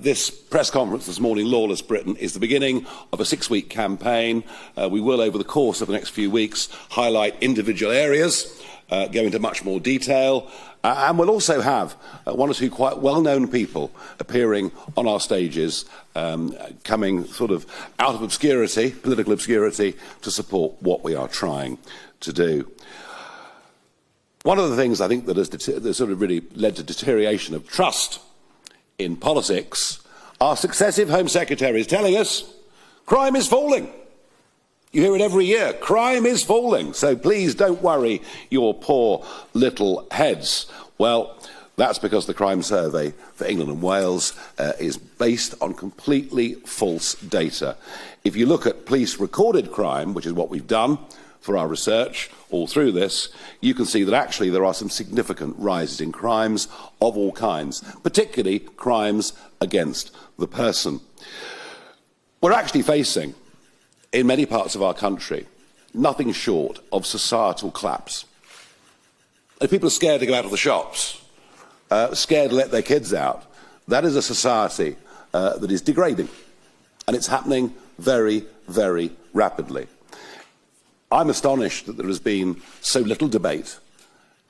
This press conference this morning, Lawless Britain, is the beginning of a 6-week campaign. We will, over the course of the next few weeks, highlight individual areas, go into much more detail, and we'll also have one or two quite well-known people appearing on our stages, coming sort of out of obscurity, political obscurity, to support what we are trying to do. One of the things I think that has sort of really led to deterioration of trust in politics are successive Home Secretaries telling us crime is falling. You hear it every year, crime is falling, so please don't worry your poor little heads. Well, that's because the crime survey for England and Wales is based on completely false data. If you look at police recorded crime, which is what we've done for our research all through this, you can see that actually there are some significant rises in crimes of all kinds, particularly crimes against the person. We're actually facing, in many parts of our country, nothing short of societal collapse. If people are scared to go out of the shops, scared to let their kids out, that is a society that is degrading, and it's happening very, very rapidly. I'm astonished that there has been so little debate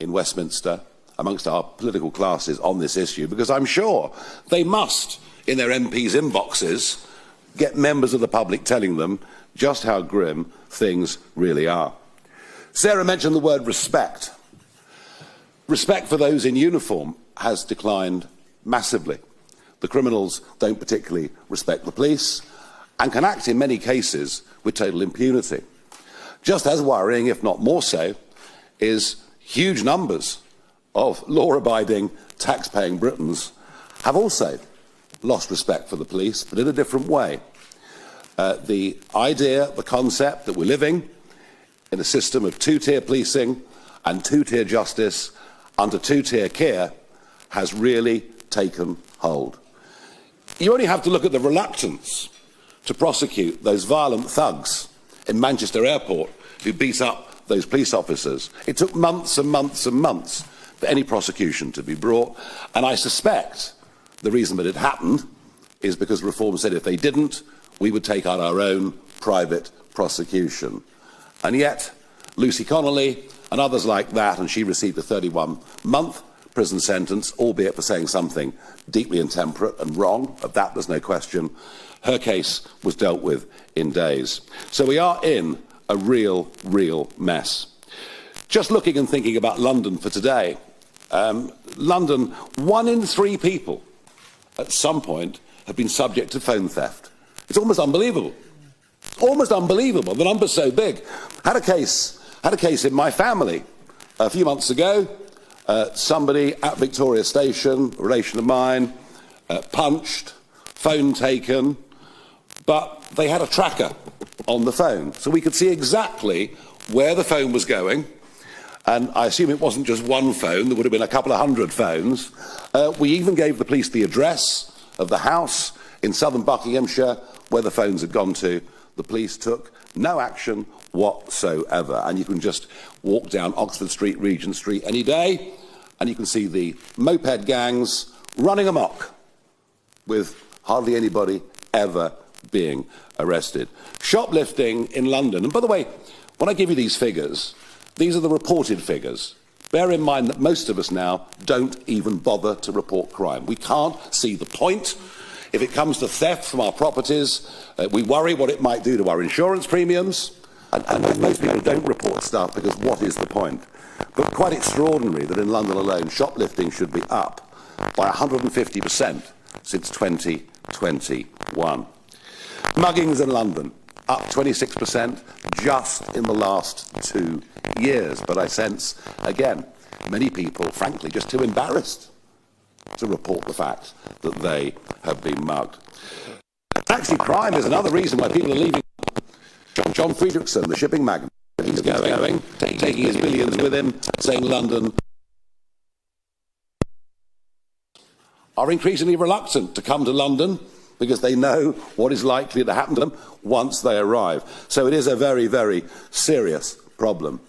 in Westminster amongst our political classes on this issue, because I'm sure they must, in their MPs' inboxes, get members of the public telling them just how grim things really are. Sarah mentioned the word respect. Respect for those in uniform has declined massively. The criminals don't particularly respect the police and can act in many cases with total impunity. Just as worrying, if not more so, is huge numbers of law-abiding, tax-paying Britons have also lost respect for the police, but in a different way. The idea, the concept that we're living in a system of two-tier policing and two-tier justice under two-tier care has really taken hold. You only have to look at the reluctance to prosecute those violent thugs in Manchester Airport who beat up those police officers. It took months and months and months for any prosecution to be brought, and I suspect the reason that it happened is because Reform said if they didn't, we would take out our own private prosecution. And yet, Lucy Connolly and others like that, and she received a 31-month prison sentence, albeit for saying something deeply intemperate and wrong, of that there's no question. Her case was dealt with in days. So we are in a real mess. Just looking and thinking about London for today, London, 1 in 3 people at some point have been subject to phone theft. It's almost unbelievable. Almost unbelievable. The number's so big. Had a case in my family a few months ago. Somebody at Victoria Station, a relation of mine, punched, phone taken, but they had a tracker on the phone, so we could see exactly where the phone was going, and I assume it wasn't just one phone, there would have been a couple of hundred phones. We even gave the police the address of the house in southern Buckinghamshire where the phones had gone to. The police took no action whatsoever, and you can just walk down Oxford Street, Regent Street any day, and you can see the moped gangs running amok with hardly anybody ever being arrested. Shoplifting in London, and by the way, when I give you these figures, these are the reported figures. Bear in mind that most of us now don't even bother to report crime. We can't see the point. If it comes to theft from our properties, we worry what it might do to our insurance premiums, and most people don't report stuff because what is the point? But quite extraordinary that in London alone, shoplifting should be up by 150% since 2021. Muggings in London, up 26% just in the last 2 years. But I sense, again, many people, frankly, just too embarrassed to report the fact that they have been mugged. Taxi crime is another reason why people are leaving. John Friedrichsen, the shipping magnate, he's going, taking his millions with him, saying London are increasingly reluctant to come to London because they know what is likely to happen to them once they arrive. So it is a very, very serious problem.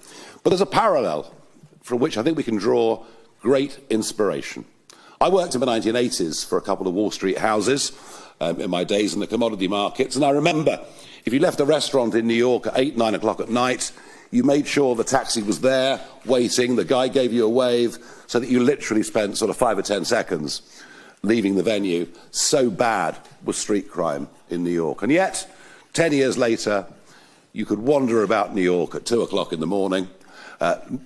But there's a parallel from which I think we can draw great inspiration. I worked in the 1980s for a couple of Wall Street houses in my days in the commodity markets, and I remember if you left a restaurant in New York at 8, 9 o'clock at night, you made sure the taxi was there, waiting, the guy gave you a wave, so that you literally spent sort of 5 or 10 seconds leaving the venue. So bad was street crime in New York. And yet, 10 years later, you could wander about New York at 2 o'clock in the morning,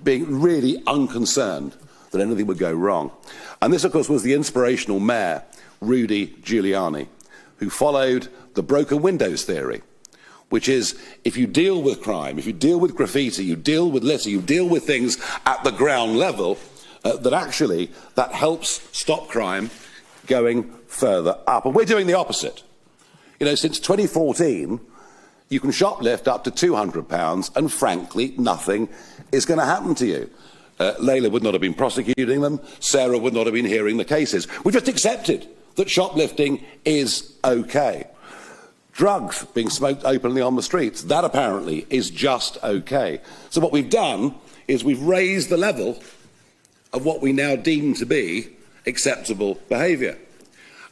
being really unconcerned that anything would go wrong. And this, of course, was the inspirational mayor, Rudy Giuliani, who followed the broken windows theory, which is if you deal with crime, if you deal with graffiti, you deal with litter, you deal with things at the ground level, that helps stop crime going further up. And we're doing the opposite. You know, since 2014, you can shoplift up to £200 and, frankly, nothing is going to happen to you. Layla would not have been prosecuting them. Sarah would not have been hearing the cases. We just accepted that shoplifting is okay. Drugs being smoked openly on the streets, that apparently is just okay. So what we've done is we've raised the level of what we now deem to be acceptable behaviour.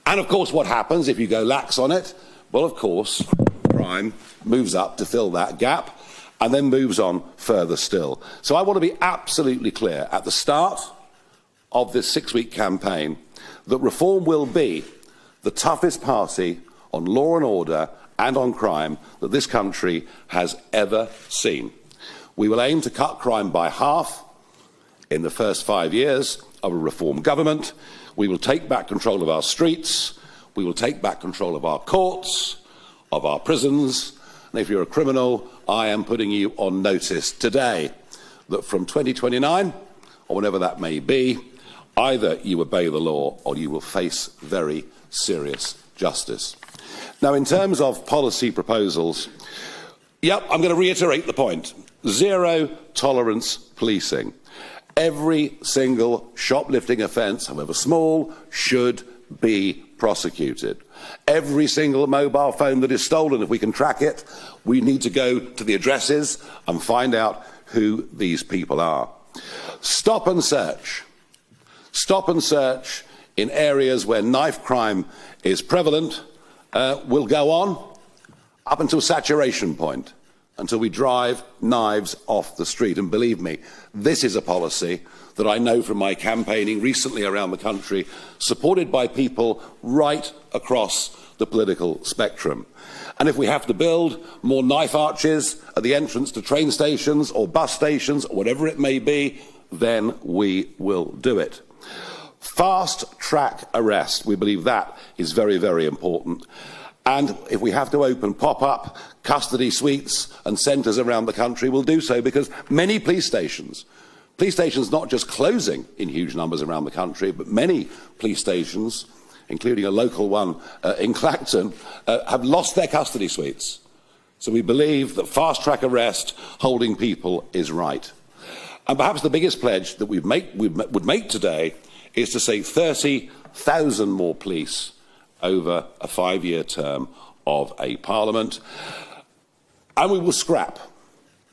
And of course what happens if you go lax on it? Well, of course, crime moves up to fill that gap and then moves on further still. So I want to be absolutely clear at the start of this 6-week campaign that Reform will be the toughest party on law and order and on crime that this country has ever seen. We will aim to cut crime by half in the first 5 years of a Reform government. We will take back control of our streets. We will take back control of our courts, of our prisons. And if you're a criminal, I am putting you on notice today that from 2029, or whenever that may be, either you obey the law or you will face very serious justice. Now, in terms of policy proposals, yep, I'm going to reiterate the point. Zero tolerance policing. Every single shoplifting offence, however small, should be prosecuted. Every single mobile phone that is stolen, if we can track it, we need to go to the addresses and find out who these people are. Stop and search. Stop and search in areas where knife crime is prevalent will go on up until saturation point, until we drive knives off the street. And believe me, this is a policy that I know from my campaigning recently around the country, supported by people right across the political spectrum. And if we have to build more knife arches at the entrance to train stations or bus stations, or whatever it may be, then we will do it. Fast track arrest, we believe that is very, very important. And if we have to open pop-up custody suites and centres around the country, we'll do so, because many police stations not just closing in huge numbers around the country, but many police stations, including a local one in Clacton, have lost their custody suites. So we believe that fast-track arrest, holding people, is right. And perhaps the biggest pledge that we would make today is to say 30,000 more police over a 5-year term of a parliament. And we will scrap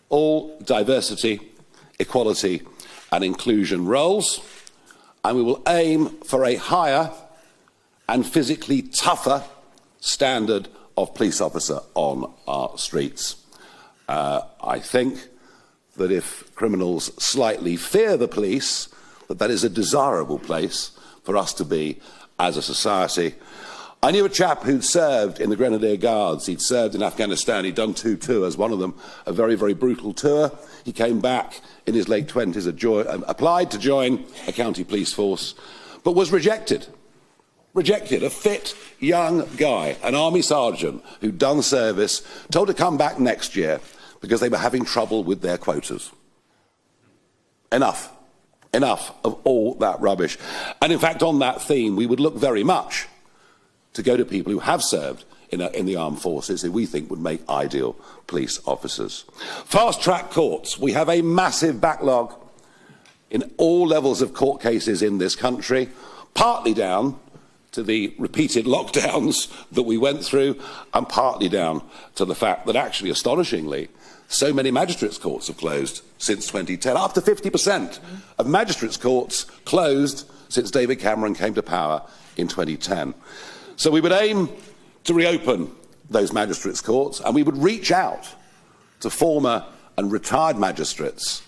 all diversity, equality and inclusion roles, and we will aim for a higher and physically tougher standard of police officer on our streets. I think that if criminals slightly fear the police, that is a desirable place for us to be as a society. I knew a chap who'd served in the Grenadier Guards. He'd served in Afghanistan. He'd done 2 tours, one of them a very, very brutal tour. He came back in his late 20s, applied to join a county police force, but was rejected. Rejected. A fit, young guy, an army sergeant who'd done service, told to come back next year because they were having trouble with their quotas. Enough. Enough of all that rubbish. And in fact, on that theme, we would look very much to go to people who have served in the armed forces, who we think would make ideal police officers. Fast-track courts. We have a massive backlog in all levels of court cases in this country, partly down to the repeated lockdowns that we went through, and partly down to the fact that actually, astonishingly, so many magistrates' courts have closed since 2010. Up to 50% of magistrates' courts closed since David Cameron came to power in 2010. So we would aim to reopen those magistrates' courts, and we would reach out to former and retired magistrates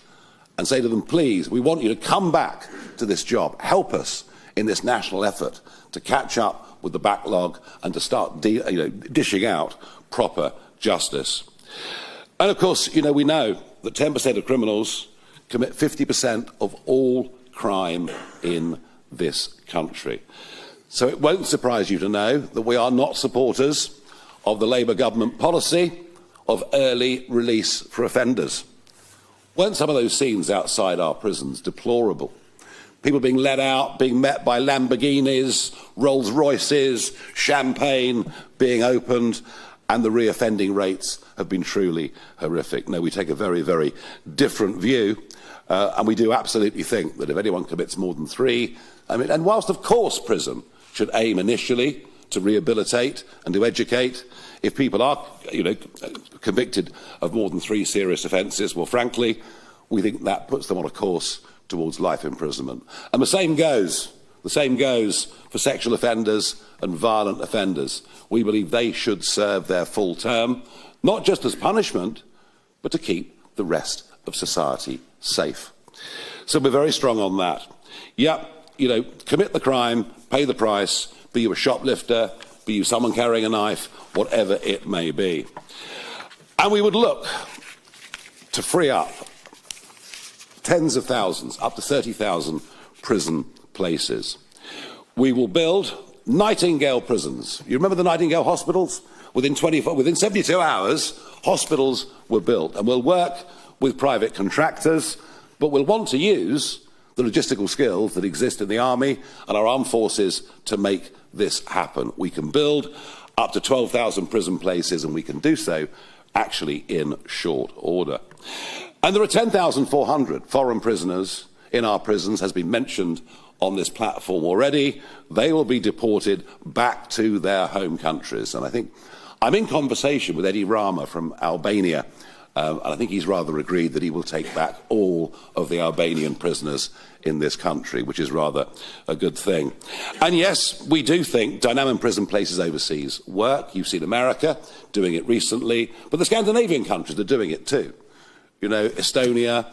and say to them, please, we want you to come back to this job. Help us in this national effort to catch up with the backlog and to start dishing out proper justice. And of course, we know that 10% of criminals commit 50% of all crime in this country. So it won't surprise you to know that we are not supporters of the Labour government policy of early release for offenders. Weren't some of those scenes outside our prisons deplorable? People being let out, being met by Lamborghinis, Rolls Royces, champagne being opened, and the reoffending rates have been truly horrific. No, we take a very, very different view, and we do absolutely think that if anyone commits more than three, and whilst of course prison should aim initially to rehabilitate and to educate, if people are convicted of more than three serious offences, well, frankly, we think that puts them on a course towards life imprisonment. And the same goes for sexual offenders and violent offenders. We believe they should serve their full term, not just as punishment, but to keep the rest of society safe. So we're very strong on that. Commit the crime, pay the price, be you a shoplifter, be you someone carrying a knife, whatever it may be. And we would look to free up tens of thousands, up to 30,000 prison places. We will build Nightingale prisons. You remember the Nightingale hospitals? Within 72 hours, hospitals were built, and we'll work with private contractors, but we'll want to use the logistical skills that exist in the army and our armed forces to make this happen. We can build up to 12,000 prison places, and we can do so actually in short order. And there are 10,400 foreign prisoners in our prisons, has been mentioned on this platform already. They will be deported back to their home countries. And I think I'm in conversation with Edi Rama from Albania, and I think he's rather agreed that he will take back all of the Albanian prisoners in this country, which is rather a good thing. And yes, we do think dynamic prison places overseas work. You've seen America doing it recently, but the Scandinavian countries are doing it too. Estonia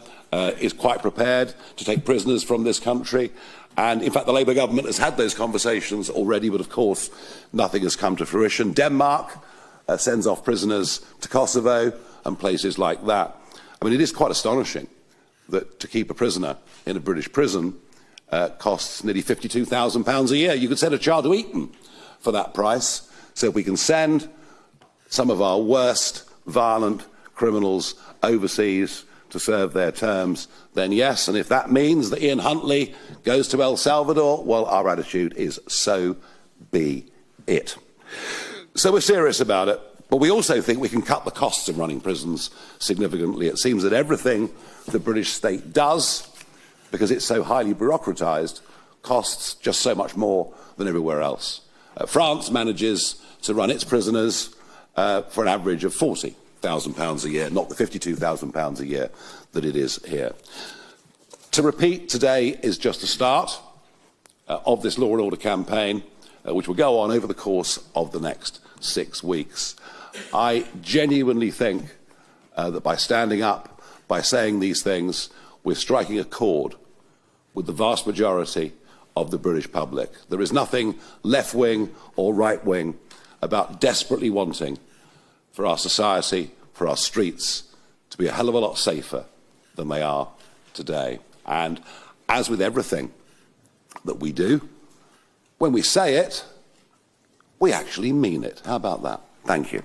is quite prepared to take prisoners from this country. And in fact, the Labour government has had those conversations already, but of course, nothing has come to fruition. Denmark sends off prisoners to Kosovo and places like that. It is quite astonishing that to keep a prisoner in a British prison costs nearly £52,000 a year. You could send a child to Eton for that price. So if we can send some of our worst violent criminals overseas to serve their terms, then yes. And if that means that Ian Huntley goes to El Salvador, well, our attitude is so be it. So we're serious about it. But we also think we can cut the costs of running prisons significantly. It seems that everything the British state does, because it's so highly bureaucratised, costs just so much more than everywhere else. France manages to run its prisoners for an average of £40,000 a year, not the £52,000 a year that it is here. To repeat, today is just the start of this Law and Order campaign, which will go on over the course of the next 6 weeks. I genuinely think that by standing up, by saying these things, we're striking a chord with the vast majority of the British public. There is nothing left-wing or right-wing about desperately wanting for our society, for our streets, to be a hell of a lot safer than they are today. And as with everything that we do, when we say it, we actually mean it. How about that? Thank you.